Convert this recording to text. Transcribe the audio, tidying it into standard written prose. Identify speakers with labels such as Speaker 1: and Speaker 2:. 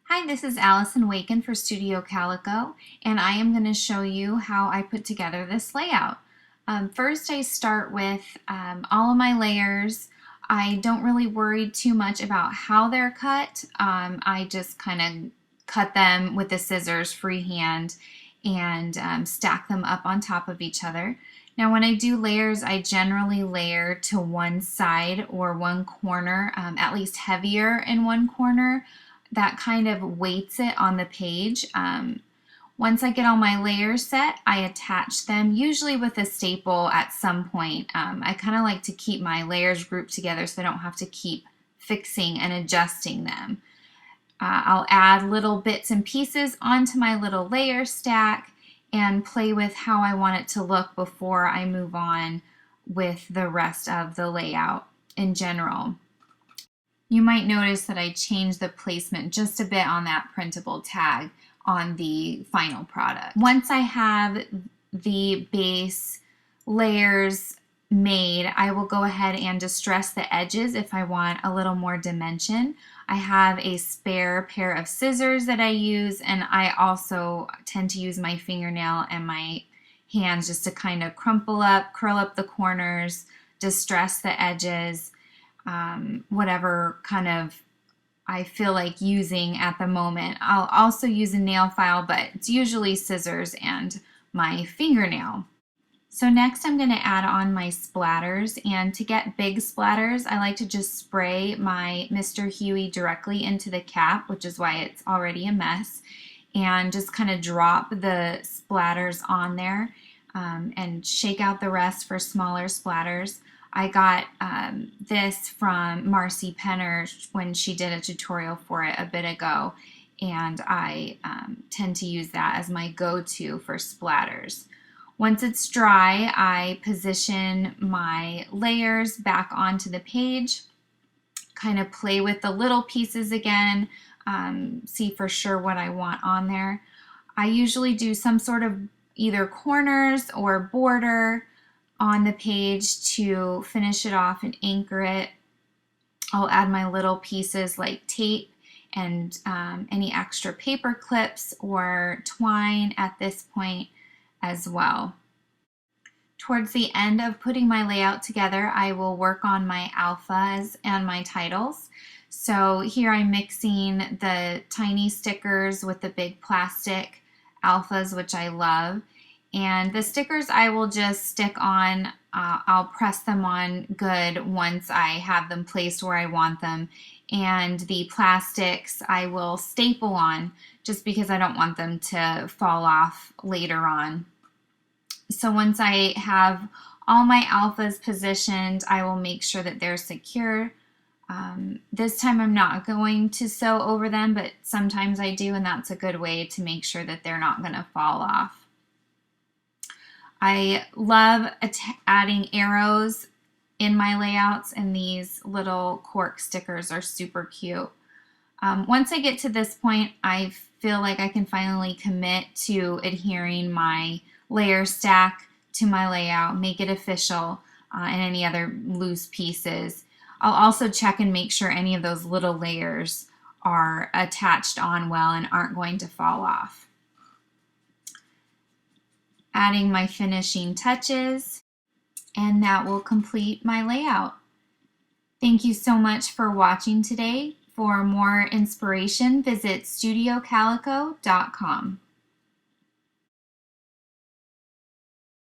Speaker 1: Hi, this is Allison Waken for Studio Calico, and I am going to show you how I put together this layout. First, I start with all of my layers. I don't really worry too much about how they're cut. I just kind of cut them with the scissors freehand and stack them up on top of each other. Now when I do layers, I generally layer to one side or one corner, at least heavier in one corner. That kind of weights it on the page. Once I get all my layers set, I attach them, usually with a staple at some point. I kind of like to keep my layers grouped together so I don't have to keep fixing and adjusting them. I'll add little bits and pieces onto my little layer stack and play with how I want it to look before I move on with the rest of the layout in general. You might notice that I changed the placement just a bit on that printable tag on the final product. Once I have the base layers made, I will go ahead and distress the edges if I want a little more dimension. I have a spare pair of scissors that I use, and I also tend to use my fingernail and my hands just to kind of crumple up, curl up the corners, distress the edges, whatever kind of I feel like using at the moment. I'll also use a nail file, but it's usually scissors and my fingernail. So next I'm going to add on my splatters, and to get big splatters I like to just spray my Mr. Huey directly into the cap, which is why it's already a mess, and just kind of drop the splatters on there and shake out the rest for smaller splatters. I got this from Marcy Penner when she did a tutorial for it a bit ago, and I tend to use that as my go-to for splatters. Once it's dry, I position my layers back onto the page, kind of play with the little pieces again, see for sure what I want on there. I usually do some sort of either corners or border on the page to finish it off and anchor it. I'll add my little pieces like tape and any extra paper clips or twine at this point as well. Towards the end of putting my layout together, I will work on my alphas and my titles. So here I'm mixing the tiny stickers with the big plastic alphas, which I love. And the stickers I will just stick on, I'll press them on good once I have them placed where I want them. And the plastics I will staple on just because I don't want them to fall off later on. So once I have all my alphas positioned, I will make sure that they're secure. This time I'm not going to sew over them, but sometimes I do, and that's a good way to make sure that they're not going to fall off. I love adding arrows in my layouts, and these little cork stickers are super cute. Once I get to this point, I feel like I can finally commit to adhering my layer stack to my layout, make it official, and any other loose pieces. I'll also check and make sure any of those little layers are attached on well and aren't going to fall off. Adding my finishing touches, and that will complete my layout. Thank you so much for watching today. For more inspiration, visit studiocalico.com.